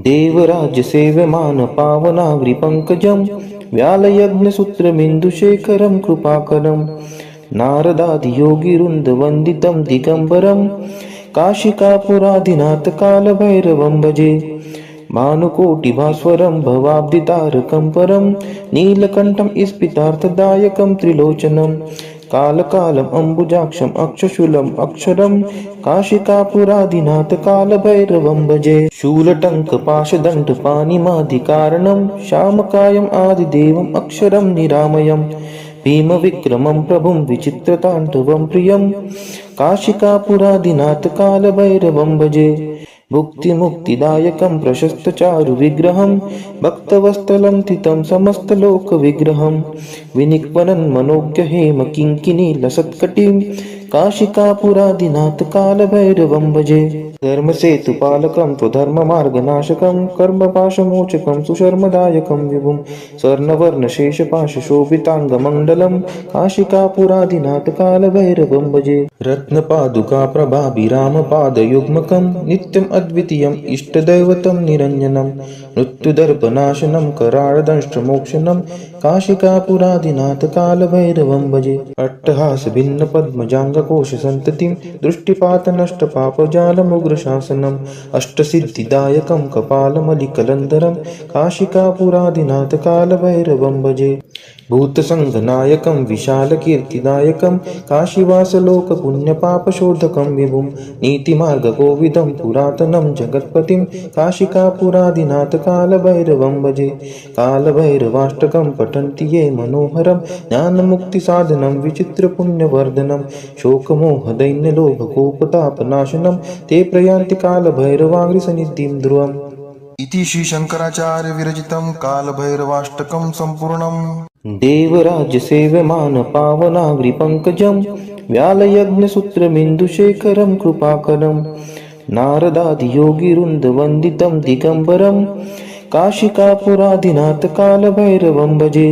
देवराज्यसेव्यमान पावनाग्रिपङ्कजं व्यालयज्ञसूत्रमिन्दुशेखरं कृपाकरं नारदादियोगिवृन्दवन्दितं दिगम्बरं काशिकापुरादिनाथकालभैरवं भजे। भानुकोटिभास्वरं भवाब्धितारकं परं नीलकण्ठं स्फितार्थदायकं त्रिलोचनं कालकालम् अम्बुजाक्षम् अक्षशूलम् अक्षरं काशिकापुरादिनाथकालभैरवं भजे। शूलटङ्कपाशदण्डपाणिमादिकारणं श्यामकायम् आदिदेवम् अक्षरं निरामयम् भीमविक्रमं प्रभुं विचित्रताण्डवं प्रियं काशिकापुरादिनाथकालभैरवं भजे। भुक्तिमुक्तिदायकं प्रशस्तचारुविग्रहं भक्तवत्सलं तितं समस्तलोकविग्रहं विनिक्वनं मनोज्ञहेम किङ्किणीलसत्कटिं काशिकापुरादिनाथकालभैरवं भजे। धर्मसेतुपालकं त्वधर्ममार्गनाशकं कर्मपाशमोचकं सुशर्मदायकं विभुं स्वर्णवर्णशेषपाशशोभिताङ्गमण्डलं काशिकापुरादिनाथकालभैरवं भजे। रत्नपादुकाप्रभाभिरामपादयुग्मकं नित्यम् अद्वितीयम् इष्टदैवतं निरञ्जनं मृत्युदर्पनाशनं कराळदंष्ट्रमोक्षणं काशिकापुरादिनाथकालभैरवं भजे। अट्टहासभिन्नपद्मजाङ्गकोशसन्ततिं दृष्टिपातनष्टपापजालमुग्रशासनम् अष्टसिद्धिदायकं कपालमलिकलन्धरं काशिकापुरादिनाथकालभैरवं भजे। भूतसङ्घनायकं विशालकीर्तिदायकं काशीवासलोकपुण्यपापशोधकं विभुं नीतिमार्गकोविदं पुरातनं जगत्पतिं काशिकापुरादिनाथकालभैरवं भजे। कालभैरवाष्टकं पठन्ति ये मनोहरं ज्ञानमुक्तिसाधनं विचित्रपुण्यवर्धनं शोकमोहदैन्यलोभकोपतापनाशनं ते प्रयान्ति कालभैरवाङ्घ्रिसन्निधिं ध्रुवम्। इति श्री शंकराचार्य विरचितं कालभैरवाष्टकं सम्पूर्णम्। देवराज्यसेव्यमान पावनाग्रिपङ्कजं व्यालयज्ञसूत्रमिन्दुशेखरं कृपाकरं नारदादियोगिवृन्दवन्दितं दिगम्बरं काशिकापुरादिनाथकालभैरवं भजे।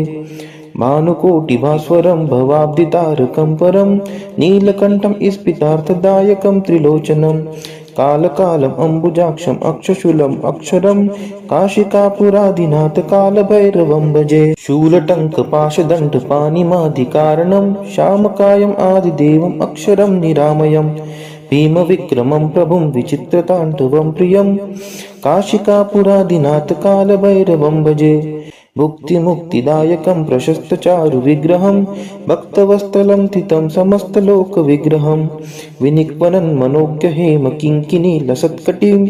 भानुकोटिभास्वरं भवाब्धितारकं परं नीलकण्ठं स्फितार्थदायकं त्रिलोचनं कालकालम् अम्बुजाक्षम् अक्षशूलम् अक्षरं काशिकापुरादिनाथकालभैरवं भजे। शूलटङ्कपाशदण्डपाणिमादिकारणं श्यामकायम् आदिदेवम् अक्षरं निरामयम् भीमविक्रमं प्रभुं विचित्रताण्डवं प्रियं काशिकापुरादिनाथकालभैरवं भजे। भुक्तिमुक्तिदायकं प्रशस्तचारुविग्रहं भक्तवत्सलं तितं समस्तलोकविग्रहं विनिक्वनं मनोज्ञहेम किङ्किणीलसत्कटिं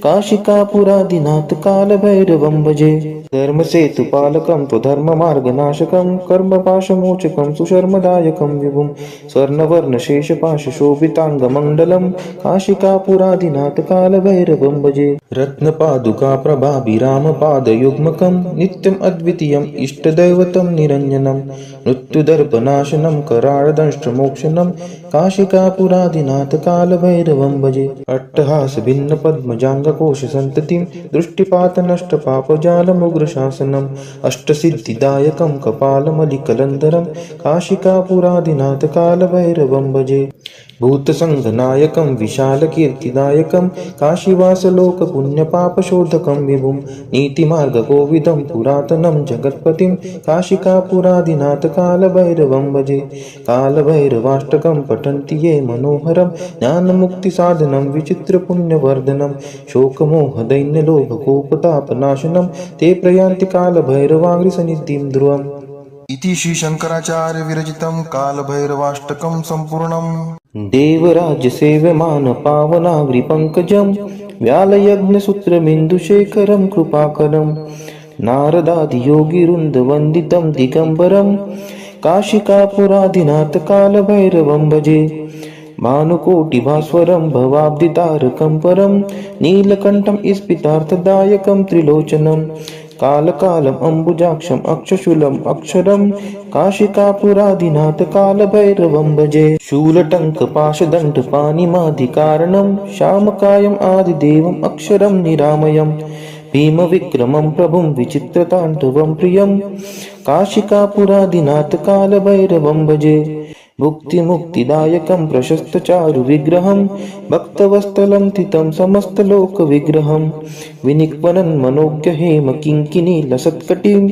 काशिकापुरादिनाथकालभैरवं भजे। धर्मसेतुपालकं त्वधर्ममार्गनाशकं कर्मपाशमोचकं सुशर्मदायकं विभुं स्वर्णवर्णशेषपाशशोभिताङ्गमण्डलं काशिकापुरादिनाथकालभैरवं भजे। रत्नपादुकाप्रभाभिरामपादयुग्मकं नित्यम् अद्वितीयम् इष्टदैवतं निरञ्जनं मृत्युदर्पनाशनं कराळदंष्ट्रमोक्षणं काशिकापुरादिनाथकालभैरवं भजे। अट्टहासभिन्नपद्मजाङ्गकोशसन्ततिं दृष्टिपातनष्टपापजालमुग्रशासनम् अष्टसिद्धिदायकं कपालमलिकलन्धरं काशिकापुरादिनाथकालभैरवं भजे। भूतसङ्घनायकं विशालकीर्तिदायकं काशीवासलोकपुण्यपापशोधकं विभुं नीतिमार्गकोविदं पुरातनं जगत्पतिं काशिकापुरादिनाथकालभैरवं भजे। कालभैरवाष्टकं पठन्ति ये मनोहरं ज्ञानमुक्तिसाधनं विचित्रपुण्यवर्धनं शोकमोहदैन्यलोभकोपतापनाशनं ते प्रयान्ति कालभैरवाङ्घ्रिसन्निधिं ध्रुवम्। इति श्री शंकराचार्य विरचितं कालभैरवाष्टकं सम्पूर्णम्। देवराज्यसेव्यमान पावनाग्रिपङ्कजं व्यालयज्ञसूत्रमिन्दुशेखरं कृपाकरं नारदादियोगिवृन्दवन्दितं दिगम्बरं काशिकापुरादिनाथकालभैरवं भजे। भानुकोटिभास्वरं भवाब्धितारकं परं नीलकण्ठं स्फितार्थदायकं त्रिलोचनं कालकालम् अम्बुजाक्षम् अक्षशूलम् अक्षरं काशिकापुरादिनाथकालभैरवं भजे। शूलटङ्कपाशदण्डपाणिमादिकारणं श्यामकायम् आदिदेवम् अक्षरं निरामयम् भीमविक्रमं प्रभुं विचित्रताण्डवं प्रियं काशिकापुरादिनाथकालभैरवं भजे। भुक्तिमुक्तिदायकं प्रशस्तचारुविग्रहं भक्तवत्सलं स्थितं समस्तलोकविग्रहं विनिक्वनं मनोज्ञहेम किङ्किणीलसत्कटिं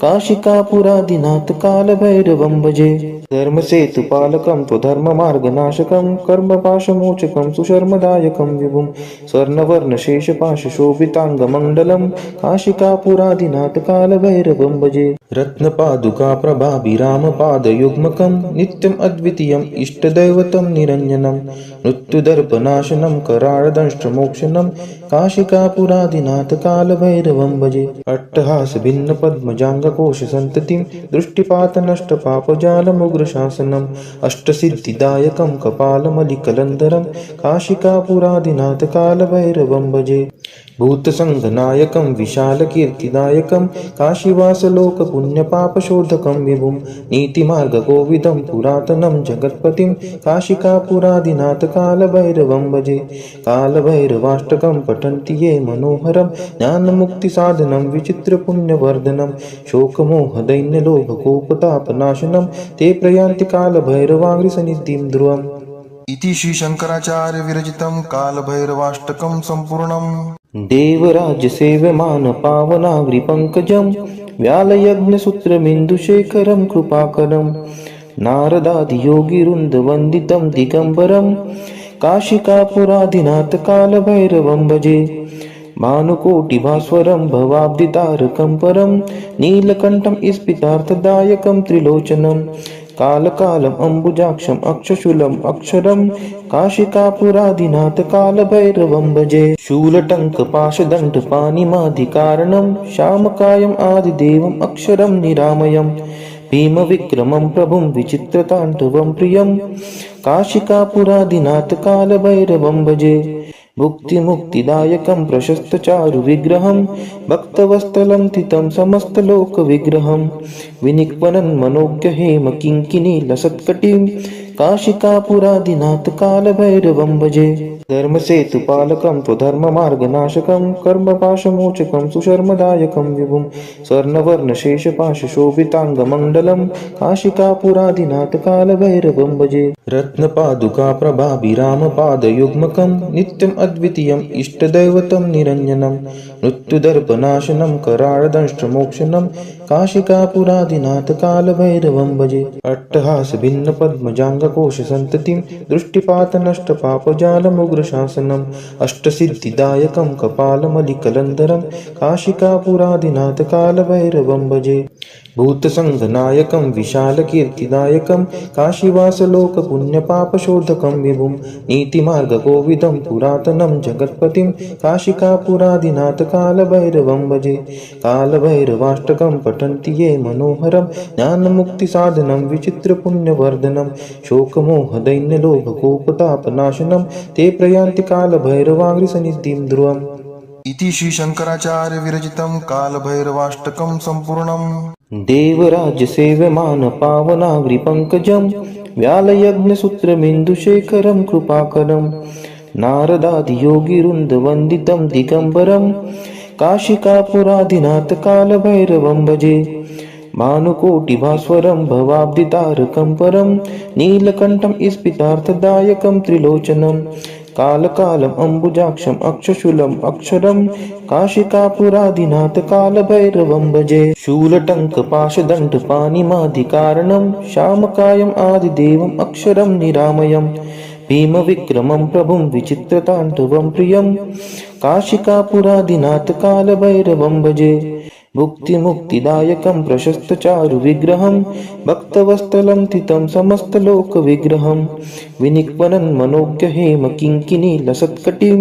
काशिकापुरादिनाथ कालभैरवं भजे। धर्मसेतुपालकं त्वधर्ममार्गनाशकं कर्मपाशमोचकं सुशर्मदायकं विभुं स्वर्णवर्णशेषपाशशोभिताङ्गमण्डलं काशिकापुरादिनाथ कालभैरवं भजे। रत्नपादुकाप्रभाभिरामपादयुग्मकं नित्यम् अद्वितीयम् इष्टदैवतं निरञ्जनं मृत्युदर्पनाशनं कराळदंष्ट्रमोक्षणं काशिकापुरादिनाथ कालभैरवं भजे। अट्टहासभिन्नपद्मजाङ्गकोशसन्ततिं दृष्टिपातनष्टपापजालमुग्रशासनम् अष्टसिद्धिदायकं कपालमलिकलन्धरं काशिकापुरादिनाथ कालभैरवं भजे। भूतसङ्घनायकं विशालकीर्तिदायकं काशीवासलोकपुण्यपापशोधकं विभुं नीतिमार्गकोविदं पुरातनं जगत्पतिं काशिकापुरादिनाथ कालभैरवं भजे। कालभैरवाष्टकं पठन्ति ये मनोहरं ज्ञानमुक्तिसाधनं विचित्रपुण्यवर्धनं शोकमोहदैन्यलोभकोपतापनाशनं ते प्रयान्ति कालभैरवाङ्घ्रिसन्निधिं ध्रुवम्। इति श्री शंकराचार्य विरचितं कालभैरवाष्टकं सम्पूर्णम्। देवराजसेव्यमान पावनाग्रिपङ्कजं व्यालयज्ञसूत्रमिन्दुशेखरं कृपाकरं नारदादियोगिवृन्दवन्दितं दिगम्बरं काशिकापुरादिनाथ कालभैरवं भजे। भानुकोटिभास्वरं भवाब्धितारकं परं नीलकण्ठं स्फितार्थदायकं त्रिलोचनं कालकालम् अम्बुजाक्षम् अक्षशूलम् अक्षरं काशिकापुरादिनाथ कालभैरवं भजे। शूलटङ्कपाशदण्डपाणिमादिकारणं श्यामकायम् आदिदेवम् अक्षरं निरामयं भीमविक्रमं प्रभुं विचित्रताण्डवं प्रियं काशिकापुरादिनाथ कालभैरवं भजे। भुक्तिमुक्तिदायकं प्रशस्तचारुविग्रहं भक्तवत्सलं स्थितं समस्तलोकविग्रहं विनिक्वनं मनोज्ञहेम किङ्किणीलसत्कटिं काशिकापुरादिनाथ कालभैरवं भजे। धर्मसेतुपालकं त्वधर्ममार्गनाशकं कर्मपाशमोचकं सुशर्मदायकं विभुं स्वर्णवर्णशेषपाशशोभिताङ्गमण्डलं काशिकापुरादिनाथ कालभैरवं भजे। रत्नपादुकाप्रभाभिरामपादयुग्मकं नित्यम् अद्वितीयम् इष्टदैवतं निरञ्जनं मृत्युदर्पनाशनं कराळदंष्ट्रमोक्षणं काशिकापुरादिनाथ कालभैरवं भजे। अट्टहासभिन्नपद्मजाङ्गकोशसन्ततिं दृष्टिपातनष्टपापजालमुग्रशासनम् अष्टसिद्धिदायकं कपालमलिकलन्धरं काशिकापुरादिनाथ कालभैरवं भजे। भूतसङ्घनायकं विशालकीर्तिदायकं काशीवासलोकपुण्यपापशोधकं विभुं नीतिमार्गकोविदं पुरातनं जगत्पतिं काशिकापुरादिनाथ कालभैरवं भजे। कालभैरवाष्टकं पठन्ति ये मनोहरं ज्ञानमुक्तिसाधनं विचित्रपुण्यवर्धनं शोकमोहदैन्यलोभकोपतापनाशनं ते प्रयान्ति कालभैरवाङ्घ्रिसन्निधिं ध्रुवम्। इति श्री शंकराचार्य विरचितं कालभैरवाष्टकं सम्पूर्णम्। देवराजसेव्यमान पावनाग्रिपङ्कजं व्यालयज्ञसूत्रमिन्दुशेखरं कृपाकरं नारदादियोगिवृन्दवन्दितं दिगम्बरं काशिकापुरादिनाथ कालभैरवं भजे। भानुकोटिभास्वरं भवाब्धितारकं परं नीलकण्ठं स्फितार्थदायकं त्रिलोचनं कालकालम् अम्बुजाक्षम् अक्षशूलम् अक्षरं काशिकापुरादिनाथ कालभैरवं भजे। शूलटङ्कपाशदण्डपाणिमादिकारणं श्यामकायम् आदिदेवम् अक्षरं निरामयं भीमविक्रमं प्रभुं विचित्रताण्डवं प्रियं काशिकापुरादिनाथ कालभैरवं भजे। भुक्तिमुक्तिदायकं प्रशस्तचारुविग्रहं भक्तवत्सलं स्थितं समस्तलोकविग्रहं विनिक्वनं मनोज्ञहेम किङ्किणीलसत्कटिं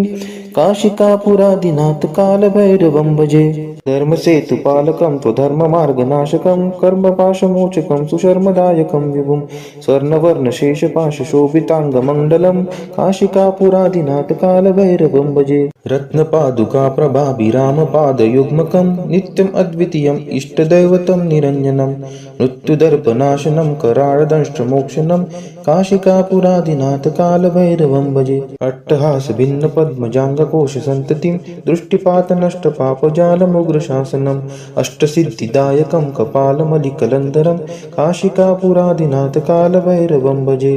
काशिकापुरादिनाथ कालभैरवं भजे। धर्मसेतुपालकं त्वधर्ममार्गनाशकं कर्मपाशमोचकं सुशर्मदायकं विभुं स्वर्णवर्णशेषपाशशोभिताङ्गमण्डलं काशिकापुरादिनाथ कालभैरवं भजे। रत्नपादुका प्रभाभिरामपादयुग्मकं नित्यम् अद्वितीयम् इष्टदैवतं निरञ्जनं मृत्युदर्पनाशनं कराळदंष्ट्रमोक्षणं काशिकापुरादिनाथ कालभैरवं भजे। अट्टहासभिन्नपद्मजाङ्गकोशसन्ततिं दृष्टिपातनष्टपापजालमुग्रशासनम् अष्टसिद्धिदायकं कपालमलिकलन्धरं काशिकापुरादिनाथ कालभैरवं भजे।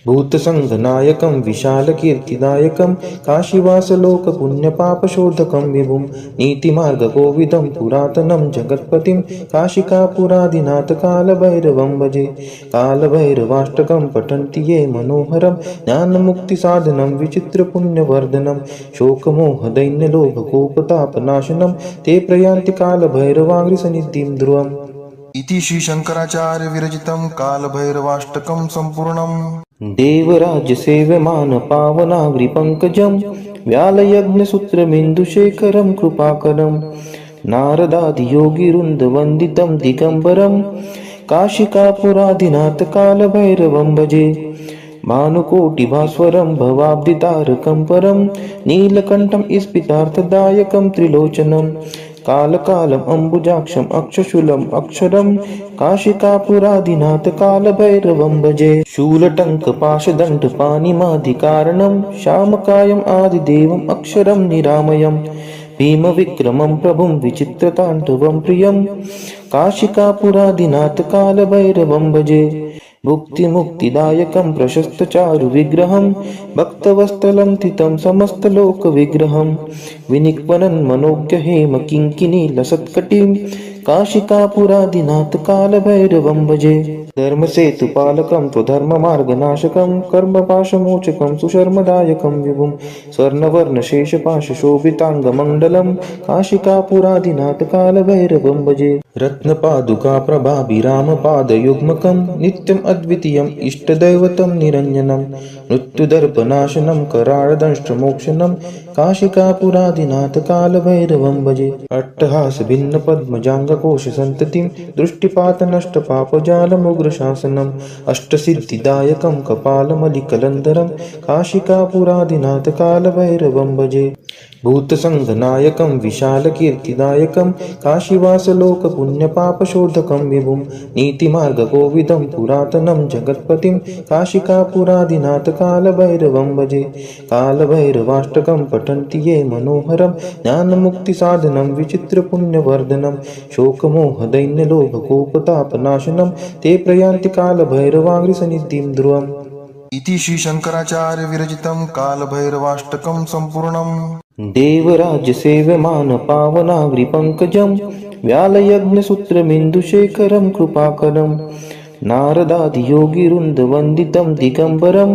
भूतसङ्घनायकं विशालकीर्तिदायकं काशीवासलोकपुण्यपापशोधकं विभुं नीतिमार्गकोविदं पुरातनं जगत्पतिं काशिकापुरादिनाथ कालभैरवं भजे। कालभैरवाष्टकं पठन्ति ये मनोहरं ज्ञानमुक्तिसाधनं विचित्रपुण्यवर्धनं शोकमोहदैन्यलोभकोपतापनाशनं ते प्रयान्ति कालभैरवाङ्घ्रिसन्निधिं ध्रुवम्। इति श्री शंकराचार्य विरचितं कालभैरवाष्टकं सम्पूर्णम्। देवराज्यसेव्यमान पावनाग्रिपङ्कजं व्यालयज्ञसूत्रमिन्दुशेखरं कृपाकरं नारदादियोगिवृन्दवन्दितं दिगम्बरं काशिकापुरादिनाथ कालभैरवं भजे। भानुकोटिभास्वरं भवाब्धितारकं परं नीलकण्ठं स्फितार्थदायकं त्रिलोचनं कालकालम् अम्बुजाक्षम् अक्षशूलम् अक्षरं काशिकापुरादिनाथ कालभैरवं भजे। शूलटङ्कपाशदण्डपाणिमादिकारणं श्यामकायम् आदिदेवम् अक्षरं निरामयम् भीमविक्रमं प्रभुं विचित्रताण्डवं प्रियं काशिकापुरादिनाथ कालभैरवं भजे। भुक्तिमुक्तिदायकं प्रशस्तचारुविग्रहं भक्तवत्सलं स्थितं समस्तलोकविग्रहं विनिक्वनं मनोज्ञहेमकिङ्किणीलसत्कटिं काशिकापुरादिनाथ कालभैरवं भजे। धर्मसेतुपालकं त्वधर्ममार्गनाशकं कर्मपाशमोचकं सुशर्मदायकं विभुं स्वर्णवर्णशेषपाशशोभिताङ्गमण्डलं काशिकापुरादिनाथ कालभैरवं भजे। रत्नपादुका प्रभाभिरामपादयुग्मकं नित्यम् अद्वितीयम् इष्टदैवतं निरञ्जनं मृत्युदर्पनाशनं कराळदंष्ट्रमोक्षणं काशिकापुरादिनाथ कालभैरवं भजे। अट्टहासभिन्नपद्मजाङ्गकोशसन्ततिं दृष्टिपातनष्टपापजालमुग्रशासनम् अष्टसिद्धिदायकं कपालमलिकलन्धरं काशिकापुरादिनाथ कालभैरवं भजे। भूतसङ्घनायकं विशालकीर्तिदायकं काशीवासलोकपुण्यपापशोधकं विभुं नीतिमार्गकोविदं पुरातनं जगत्पतिं काशिकापुरादिनाथ कालभैरवं भजे। कालभैरवाष्टकं पठन्ति ये मनोहरं ज्ञानमुक्तिसाधनं विचित्रपुण्यवर्धनं शोकमोहदैन्यलोभकोपतापनाशनं ते प्रयान्ति कालभैरवाङ्घ्रिसन्निधिं ध्रुवम्। इति श्री शंकराचार्य विरचितं कालभैरवाष्टकं सम्पूर्णम्। देवराज्यसेव्यमान पावनाग्रिपङ्कजं व्यालयज्ञसूत्रमिन्दुशेखरं कृपाकरं नारदादियोगिवृन्दवन्दितं दिगम्बरं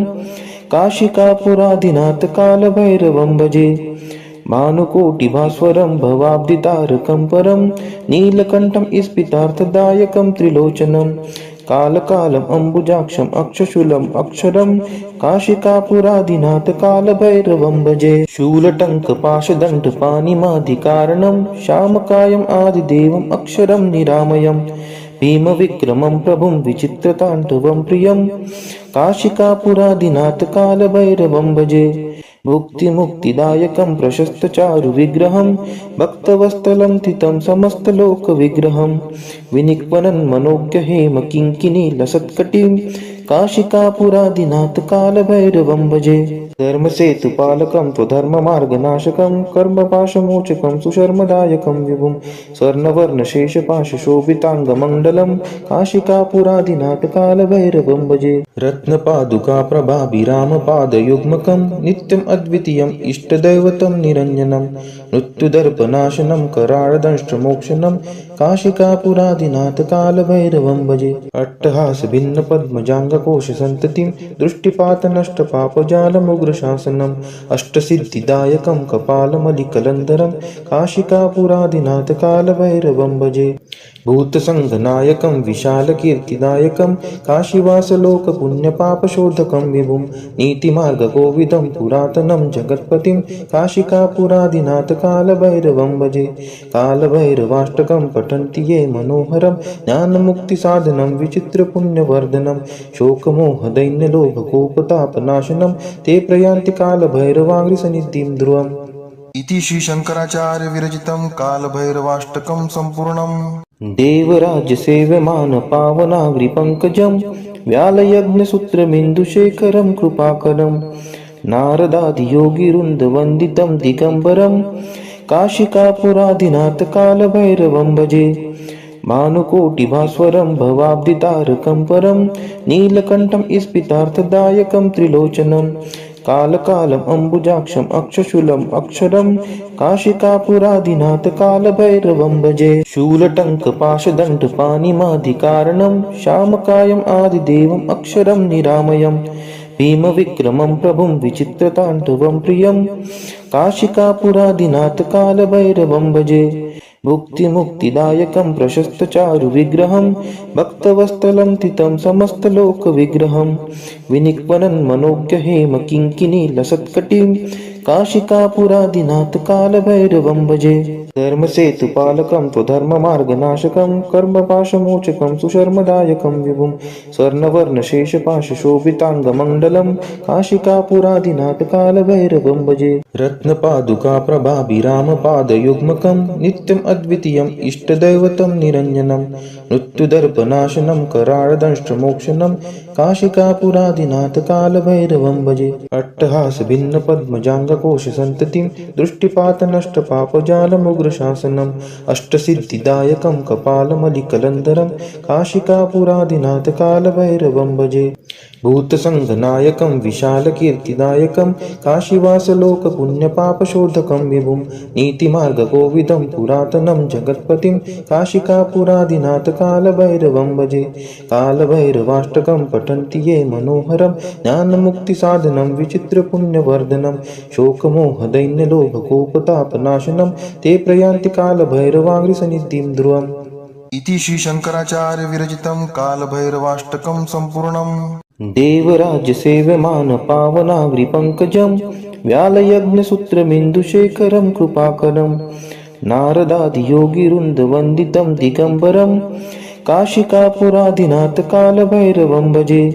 काशिकापुरादिनाथ कालभैरवं भजे। इति श्री शंकराचार्य विरचितं कालभैरवाष्टकं सम्पूर्णम्। देवराज्यसेव्यमान पावनाग्रिपङ्कजं व्यालयज्ञसूत्रमिन्दुशेखरं कृपाकरं नारदादियोगिवृन्दवन्दितं दिगम्बरं काशिकापुरादिनाथ कालभैरवं भजे। भानुकोटिभास्वरं भवाब्धितारकं परं नीलकण्ठं स्फितार्थदायकं त्रिलोचनं कालकालम् अम्बुजाक्षम् अक्षशूलम् अक्षरं काशिकापुरादिनाथ कालभैरवं भजे। शूलटङ्कपाशदण्डपाणिमादिकारणं श्यामकायम् आदिदेवम् अक्षरं निरामयम् भीमविक्रमं प्रभुं विचित्रताण्डवं प्रियं काशिकापुरादिनाथ कालभैरवं भजे। भुक्तिमुक्तिदायकं प्रशस्तचारुविग्रहं भक्तवत्सलं स्थितं समस्तलोकविग्रहं विनिक्वनं मनोज्ञहेमकिङ्किणीलसत्कटिं काशिकापुरादिनाथ कालभैरवं भजे। धर्मसेतुपालकं त्वधर्ममार्गनाशकं कर्मपाशमोचकं सुशर्मदायकं विभुं स्वर्णवर्णशेषपाशशोभिताङ्गमण्डलं काशिकापुरादिनाथ कालभैरवं भजे। रत्नपादुका प्रभाभिरामपादयुग्मकं नित्यम् अद्वितीयम् इष्टदैवतं निरञ्जनं मृत्युदर्पनाशनं कराळदंष्ट्रमोक्षणं काशिकापुरादिनाथ कालभैरवं भजे। अट्टहासभिन्नपद्मजाङ्गकोशसन्ततिं दृष्टिपातनष्टपापजालमुग्रशासनम् अष्टसिद्धिदायकं कपालमलिकलन्धरं काशिकापुरादिनाथ कालभैरवं भजे। भूतसङ्घनायकं विशालकीर्तिदायकं काशीवासलोकपुण्यपापशोधकं विभुं नीतिमार्गकोविदं पुरातनं जगत्पतिं काशिकापुरादिनाथ कालभैरवं भजे। कालभैरवाष्टकं पठन्ति ये मनोहरं ज्ञानमुक्तिसाधनं विचित्रपुण्यवर्धनं शोकमोहदैन्यलोभकोपतापनाशनं ते प्रयान्ति कालभैरवाङ्घ्रिसन्निधिं ध्रुवम्। इति श्री शंकराचार्य विरचितं कालभैरवाष्टकं संपूर्णम्। देवराज्यसेव्यमान पावनाग्रिपङ्कजं व्यालयज्ञसूत्रमिन्दुशेखरं कृपाकरं नारदादियोगिवृन्दवन्दितं दिगम्बरं काशिकापुरादिनाथकालभैरवं भजे। भानुकोटिभास्वरं भवाब्धितारकं परं नीलकण्ठं स्फितार्थदायकं त्रिलोचनं कालकालम् अम्बुजाक्षम् अक्षशूलम् अक्षरं काशिकापुरादिनाथकालभैरवं भजे। शूलटङ्कपाशदण्डपाणिमादिकारणं श्यामकायम् आदिदेवम् अक्षरं निरामयम् भीमविक्रमं प्रभुं विचित्रताण्डवं प्रियं काशिकापुरादिनाथकालभैरवं भजे। भुक्तिमुक्तिदायकं प्रशस्तचारुविग्रहं भक्तवत्सलं तितं समस्तलोकविग्रहं विनिक्वनं मनोज्ञहेम किङ्किणीलसत्कटिं काशिकापुरादिनाथकालभैरवं भजे। धर्मसेतुपालकं त्वधर्ममार्गनाशकं कर्मपाशमोचकं सुशर्मदायकं विभुं स्वर्णवर्णशेषपाशशोभिताङ्गमण्डलं काशिकापुरादिनाथकालभैरवं भजे। रत्नपादुकाप्रभाभिरामपादयुग्मकं नित्यम् अद्वितीयम् इष्टदैवतं निरञ्जनं मृत्युदर्पनाशनं कराळदंष्ट्रमोक्षणं काशिकापुरादिनाथकालभैरवं भजे। अट्टहासभिन्नपद्मजाङ्गकोशसन्ततिं दृष्टिपातनष्टपापजालमुग्रशासनम् अष्टसिद्धिदायकं कपालमलिकलन्धरं काशिकापुरादिनाथकालभैरवं भजे। भूतसङ्घनायकं विशालकीर्तिदायकं काशीवासलोकपुण्यपापशोधकं विभुं नीतिमार्गकोविदं पुरातनं जगत्पतिं काशिकापुरादिनाथकालभैरवं भजे। कालभैरवाष्टकं पठन्ति ये मनोहरं ज्ञानमुक्तिसाधनं विचित्रपुण्यवर्धनं शोकमोहदैन्यलोभकोपतापनाशनं ते प्रयान्ति कालभैरवाङ्घ्रिसन्निधिं ध्रुवम्। इति श्री शंकराचार्य विरचितं कालभैरवाष्टकं संपूर्णम्। देवराज्यसेव्यमान पावनाग्रिपङ्कजं व्यालयज्ञसूत्रमिन्दुशेखरं कृपाकरं नारदादियोगिवृन्दवन्दितं दिगम्बरं काशिकापुरादिनाथकालभैरवं भजे।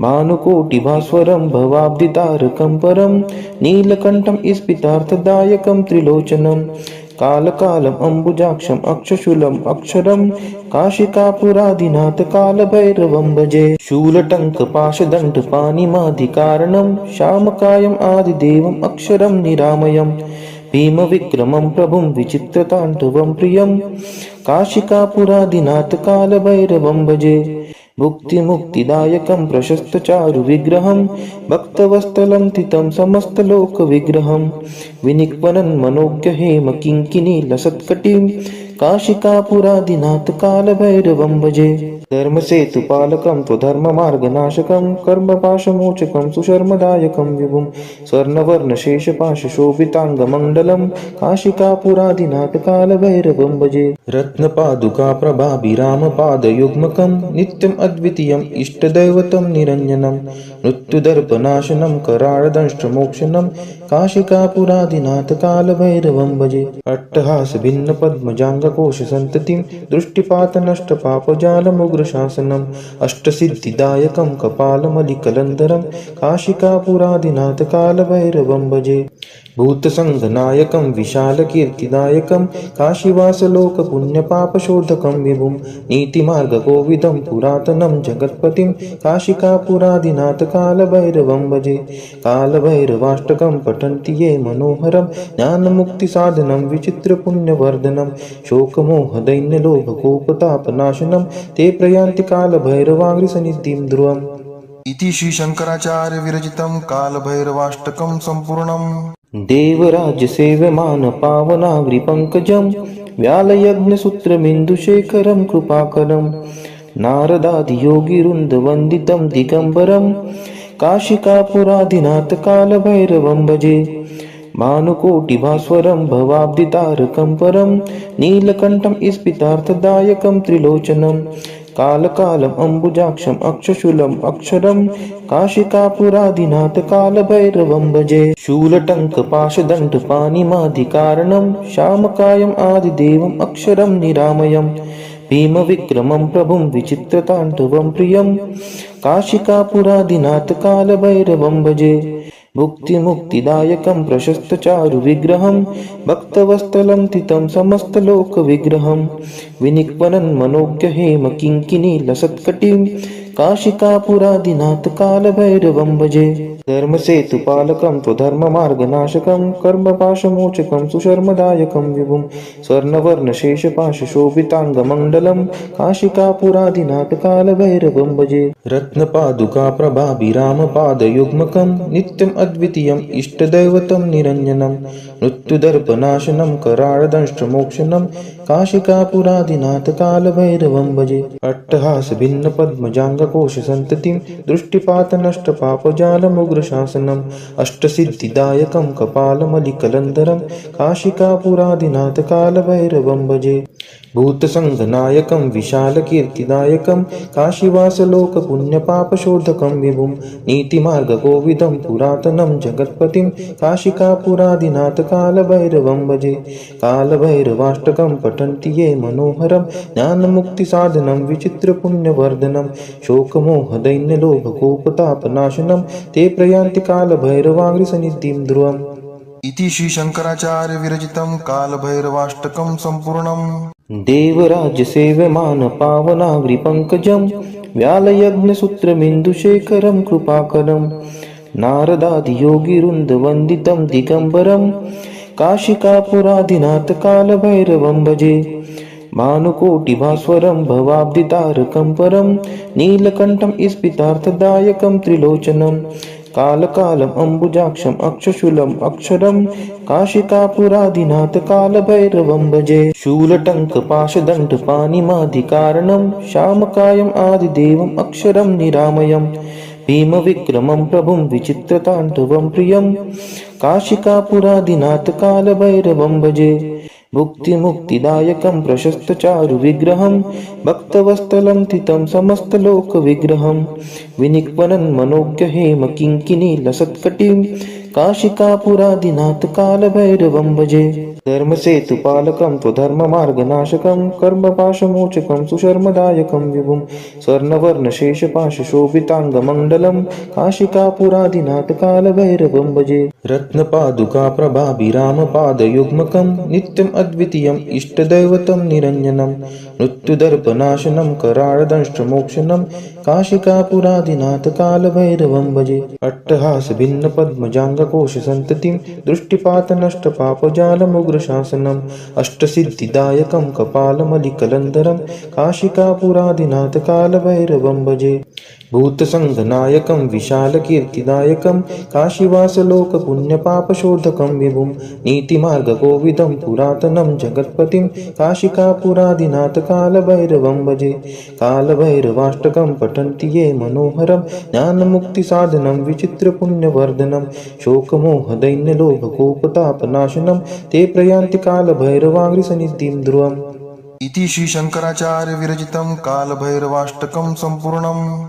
भानुकोटिभास्वरं भवाब्धितारकं परं नीलकण्ठं स्फितार्थदायकं त्रिलोचनं कालकालम् अम्बुजाक्षम् अक्षशूलम् अक्षरं काशिकापुरादिनाथकालभैरवं भजे। शूलटङ्कपाशदण्डपाणिमादिकारणं श्यामकायम् आदिदेवम् अक्षरं निरामयम् भीमविक्रमं प्रभुं विचित्रताण्डवं प्रियं काशिकापुरादिनाथकालभैरवं भजे। भुक्तिमुक्तिदायकं प्रशस्तचारुविग्रहं भक्तवत्सलं तितं समस्तलोकविग्रहं विनिक्वनं मनोज्ञहेम किङ्किणीलसत्कटिं काशिकापुरादिनाथकालभैरवं भजे। धर्मसेतुपालकं त्वधर्ममार्गनाशकं कर्मपाशमोचकं सुशर्मदायकं विभुं स्वर्णवर्णशेषपाशशोभिताङ्गमण्डलं काशिकापुरादिनाथकालभैरवं भजे। रत्नपादुकाप्रभाभिरामपादयुग्मकं नित्यम् अद्वितीयम् इष्टदैवतं निरञ्जनं मृत्युदर्पनाशनं कराळदंष्ट्रमोक्षणं काशिकापुरादिनाथकालभैरवं भजे। अट्टहासभिन्नपद्मजाङ्गकोशसन्ततिं दृष्टिपातनष्टपापजालमुग्रशासनम् अष्टसिद्धिदायकं कपालमलिकलन्धरं काशिकापुरादिनाथकालभैरवं भजे। भूतसङ्घनायकं विशालकीर्तिदायकं काशीवासलोकपुण्यपापशोधकं विभुं नीतिमार्गकोविदं पुरातनं जगत्पतिं काशिकापुरादिनाथकालभैरवं भजे। कालभैरवाष्टकं पठन्ति ये मनोहरं ज्ञानमुक्तिसाधनं विचित्रपुण्यवर्धनं शोकमोहदैन्यलोभकोपतापनाशनं ते प्रयान्ति कालभैरवाङ्घ्रिसन्निधिं ध्रुवम्। इति श्री शंकराचार्य विरचितं कालभैरवाष्टकं संपूर्णम्। देवराज्यसेव्यमान पावनाग्रिपङ्कजं व्यालयज्ञसूत्रमिन्दुशेखरं कृपाकरं नारदादियोगिवृन्दवन्दितं दिगम्बरं काशिकापुरादिनाथकालभैरवं भजे। भानुकोटिभास्वरं भवाब्धितारकं परं नीलकण्ठं स्फितार्थदायकं त्रिलोचनं कालकालम् अम्बुजाक्षम् अक्षशूलम् अक्षरं काशिकापुरादिनाथकालभैरवं भजे। शूलटङ्कपाशदण्डपाणिमादिकारणं श्यामकायम् आदिदेवम् अक्षरं निरामयम् भीमविक्रमं प्रभुं विचित्रताण्डवं प्रियं काशिकापुरादिनाथकालभैरवं भजे। भुक्तिमुक्तिदायकं प्रशस्तचारुविग्रहं भक्तवत्सलं तितं समस्तलोकविग्रहं विनिक्वनं मनोज्ञहेम किङ्किणीलसत्कटिं काशिकापुरादिनाथ कालभैरवं भजे। धर्मसेतुपालकं स्वधर्ममार्गनाशकं कर्मपाशमोचकं सुशर्मदायकं विभुं स्वर्णवर्णशेषपाशशोभिताङ्गमण्डलं काशिकापुरादिनाथ कालभैरवं भजे। रत्नपादुकाप्रभाभिरामपादयुग्मकं नित्यम् अद्वितीयम् इष्टदैवतं निरञ्जनं मृत्युदर्पनाशनं कराळदंष्ट्रमोक्षणं काशिकापुरादिनाथ कालभैरवं भजे। अट्टहासभिन्नपद्मजाङ्गकोशसन्ततिं दृष्टिपातनष्टपापजालमुग्रशासनम् अष्टसिद्धिदायकं कपालमलिकलन्धरं काशिकापुरादिनाथ कालभैरवं भजे। भूतसङ्घनायकं विशालकीर्तिदायकं काशीवासलोकपुण्यपापशोधकं विभुं नीतिमार्गकोविदं पुरातनं जगत्पतिं काशिकापुरादिनाथ कालभैरवं भजे। कालभैरवाष्टकं पठन्ति ये मनोहरं ज्ञानमुक्तिसाधनं विचित्रपुण्यवर्धनं शोकमोहदैन्यलोभकोपतापनाशनं ते प्रयान्ति कालभैरवाङ्घ्रिसन्निधिं ध्रुवम्। इति श्री शंकराचार्य विरचितं कालभैरवाष्टकं सम्पूर्णम्। देवराज्यसेव्यमानपावनाग्रिपङ्कजं व्यालयज्ञसूत्रमिन्दुशेखरं कृपाकरं नारदादियोगिवृन्दवन्दितं दिगम्बरं काशिकापुरादिनाथ कालभैरवं भजे। भानुकोटिभास्वरं भवाब्धितारकं परं नीलकण्ठं स्फितार्थदायकं त्रिलोचनं कालकालम् अम्बुजाक्षम् अक्षशूलम् अक्षरं काशिकापुरादिनाथ कालभैरवं भजे। शूलटङ्कपाशदण्डपाणिमादिकारणं श्यामकायम् आदिदेवम् अक्षरं निरामयं भीमविक्रमं प्रभुं विचित्रताण्डवं प्रियं काशिकापुरादिनाथ कालभैरवं भजे। भुक्तिमुक्तिदायकं प्रशस्तचारुविग्रहं भक्तवत्सलं तितं समस्तलोकविग्रहं विनिक्वनं मनोज्ञहेम किङ्किणीलसत्कटिं काशिकापुरादिनाथ कालभैरवं भजे। धर्मसेतुपालकं स्वधर्ममार्गनाशकं कर्मपाशमोचकं सुशर्मदायकं विभुं स्वर्णवर्णशेषपाशशोभिताङ्गमण्डलं काशिकापुरादिनाथ कालभैरवं भजे। रत्नपादुकाप्रभाभिरामपादयुग्मकं नित्यम् अद्वितीयम् इष्टदैवतं निरञ्जनं मृत्युदर्पनाशनं कराळदंष्ट्रमोक्षणं काशिकापुरादिनाथ कालभैरवं भजे। अट्टहासभिन्नपद्मजाङ्गकोशसन्ततिं दृष्टिपातनष्टपापजालमुग्रशासनम् अष्टसिद्धिदायकं कपालमलिकलन्धरं काशिकापुरादिनाथ कालभैरवं भजे। भूतसङ्घनायकं विशालकीर्तिदायकं काशीवासलोकपुण्यपापशोधकं विभुं नीतिमार्गकोविदं पुरातनं जगत्पतिं काशिकापुरादिनाथ कालभैरवं भजे। कालभैरवाष्टकं पठन्ति ये मनोहरं ज्ञानमुक्तिसाधनं विचित्रपुण्यवर्धनं शोकमोहदैन्यलोभकोपतापनाशनं ते प्रयान्ति कालभैरवाङ्घ्रिसन्निधिं ध्रुवम्। इति श्री शंकराचार्य विरचितं कालभैरवाष्टकं सम्पूर्णम्।